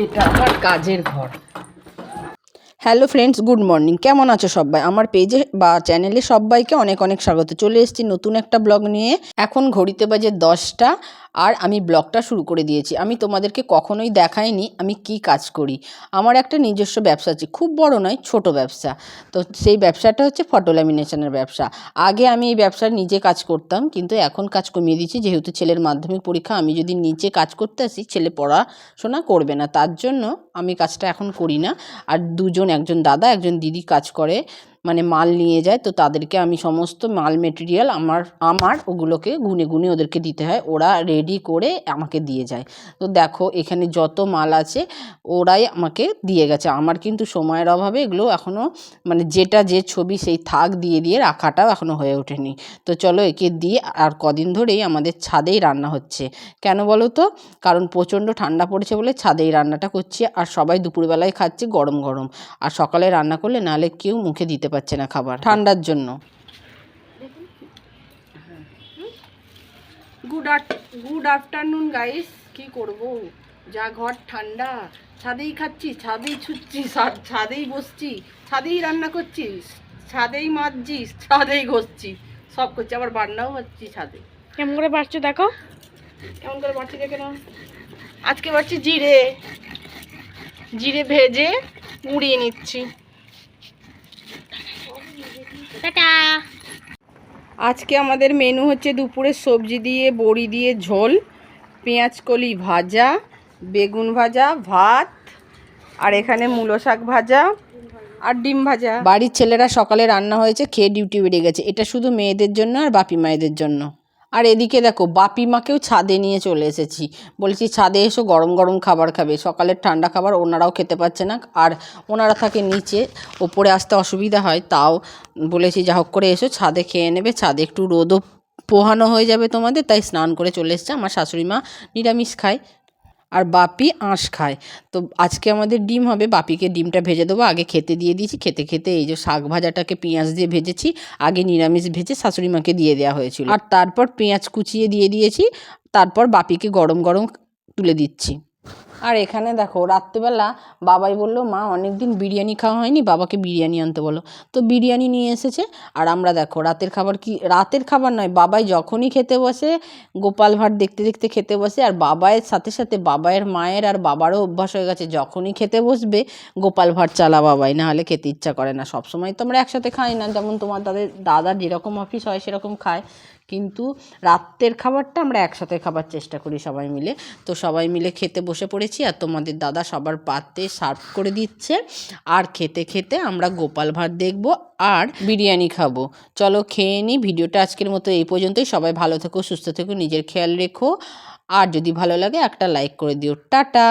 এটা আমার কাজের ঘর। Hello friends, good morning. কেমন আছো সবাই? আমার পেজে বা চ্যানেলে সবাইকে অনেক অনেক স্বাগত। চলে এসেছি নতুন একটা ব্লগ নিয়ে। এখন ঘড়িতে বাজে 10টা আর আমি ব্লগটা শুরু করে দিয়েছি। আমি তোমাদেরকে কখনোই দেখাইনি আমি কি কাজ করি। আমার একটা নিজস্ব ব্যবসা আছে, খুব বড় নয়, ছোট ব্যবসা। তো সেই ব্যবসাটা হচ্ছে ফটো ল্যামিনেশনের ব্যবসা। আগে আমি এই ব্যবসার নিজে কাজ করতাম, কিন্তু এখন কাজ কমিয়ে দিয়েছি। যেহেতু ছেলের মাধ্যমিক পরীক্ষা, আমি যদি নিচে কাজ করতে আসি ছেলে পড়াশোনা করবে না, তার জন্য আমি কাজটা এখন করি না। আর একজন দাদা একজন দিদি কাজ করে, মানে মাল নিয়ে যায়। তো তাদেরকে আমি সমস্ত মাল মেটেরিয়াল আমার ওগুলোকে গুনে গুনে ওদেরকে দিতে হয়, ওরা রেডি করে আমাকে দিয়ে যায়। তো দেখো এখানে যত মাল আছে ওরাই আমাকে দিয়ে গেছে। আমার কিন্তু সময়ের অভাবে এগুলো এখনও, মানে যেটা যে ছবি সেই থাক দিয়ে দিয়ে রাখাটাও এখনও হয়ে ওঠেনি। তো চলো একে দিয়ে। আর কদিন ধরেই আমাদের ছাদেই রান্না হচ্ছে। কেন বলো তো? কারণ প্রচণ্ড ঠান্ডা পড়েছে বলে ছাদেই রান্নাটা করছি। আর সবাই দুপুরবেলায় খাচ্ছে গরম গরম, আর সকালে রান্না করলে নাহলে কেউ মুখে দিতে পারছে না খাবার ঠান্ডার জন্য। Good afternoon guys. কি করব, যা ঘর ঠান্ডা, ছাদেই খাচ্ছি, ছাদেই ছুটছি, ছাদেই বসছি, ছাদেই রান্না করছি, ছাদেই মাজছি, ছাদেই ঘষছি, সব করছি। আবার বান্নাও হচ্ছি ছাদে। কেমন করে বাড়ছো দেখো, কেমন করে বাড়ছি দেখে নাও। আজকে বাড়ছি জিরে ভেজে মুড়িয়ে নিচ্ছি। টাটা। আজকে আমাদের মেনু হচ্ছে দুপুরের সবজি দিয়ে বড়ি দিয়ে ঝোল, পেঁয়াজ কলি ভাজা, বেগুন ভাজা, ভাত, আর এখানে মূলো শাক ভাজা আর ডিম ভাজা। বাড়ির ছেলেরা সকালে রান্না হয়েছে, খেয়ে ডিউটি বেরিয়ে গেছে। এটা শুধু মেয়েদের জন্য আর বাপি মায়েদের জন্য। আর এদিকে দেখো বাপি মাকেও ছাদে নিয়ে চলে এসেছি। বলেছি ছাদে এসো, গরম গরম খাবার খাবে। সকালের ঠান্ডা খাবার ওনারাও খেতে পারছে না, আর ওনারা থাকে নিচে, ওপরে আসতে অসুবিধা হয়। তাও বলেছি যা হোক করে এসো, ছাদে খেয়ে নেবে। ছাদে একটু রোদও পোহানো হয়ে যাবে তোমাদের। তাই স্নান করে চলে এসছে। আমার শাশুড়ি মা নিরামিষ খায় আর বাপি আঁশ খায়। তো আজকে আমাদের ডিম হবে, বাপিকে ডিমটা ভেজে দেবো। আগে খেতে দিয়ে দিয়েছি। খেতে খেতে এই যে শাক ভাজাটাকে পেঁয়াজ দিয়ে ভেজেছি। আগে নিরামিষ ভেজে শাশুড়ি মাকে দিয়ে দেওয়া হয়েছিল, আর তারপর পেঁয়াজ কুচিয়ে দিয়ে দিয়েছি। তারপর বাপিকে গরম গরম তুলে দিচ্ছি। আর এখানে দেখো রাত্রিবেলা বাবাই বললো, মা অনেক দিন বিরিয়ানি খাওয়া হয়নি, বাবাকে বিরিয়ানি আনতে বলো। তো বিরিয়ানি নিয়ে এসেছে। আর আমরা দেখো রাতের খাবার কি, রাতের খাবার নয়, বাবাই যখনই খেতে বসে গোপাল ভাঁড় দেখতে দেখতে খেতে বসে। আর বাবাইয়ের সাথে সাথে বাবাইয়ের মায়ের আর বাবারও অভ্যাস হয়ে গেছে, যখনই খেতে বসবে গোপাল ভাঁড় চালা বাবাই, না হলে খেতে ইচ্ছা করে না। সবসময় তো আমরা একসাথে খাই না, যেমন তোমার দাদার যেরকম অফিস হয় সেরকম খায়, কিন্তু রাতের খাবারটা আমরা একসাথে খাবার চেষ্টা করি সবাই মিলে। তো সবাই মিলে খেতে বসে পড়েছি, আর তোমাদের দাদা সবার পাতে সার্ভ করে দিচ্ছে। আর খেতে খেতে আমরা গোপাল ভাঁড় দেখবো আর বিরিয়ানি খাবো। চলো খেয়ে নিই। ভিডিওটা আজকের মতো এই পর্যন্তই। সবাই ভালো থেকো, সুস্থ থেকো, নিজের খেয়াল রেখো। আর যদি ভালো লাগে একটা লাইক করে দিও। টাটা।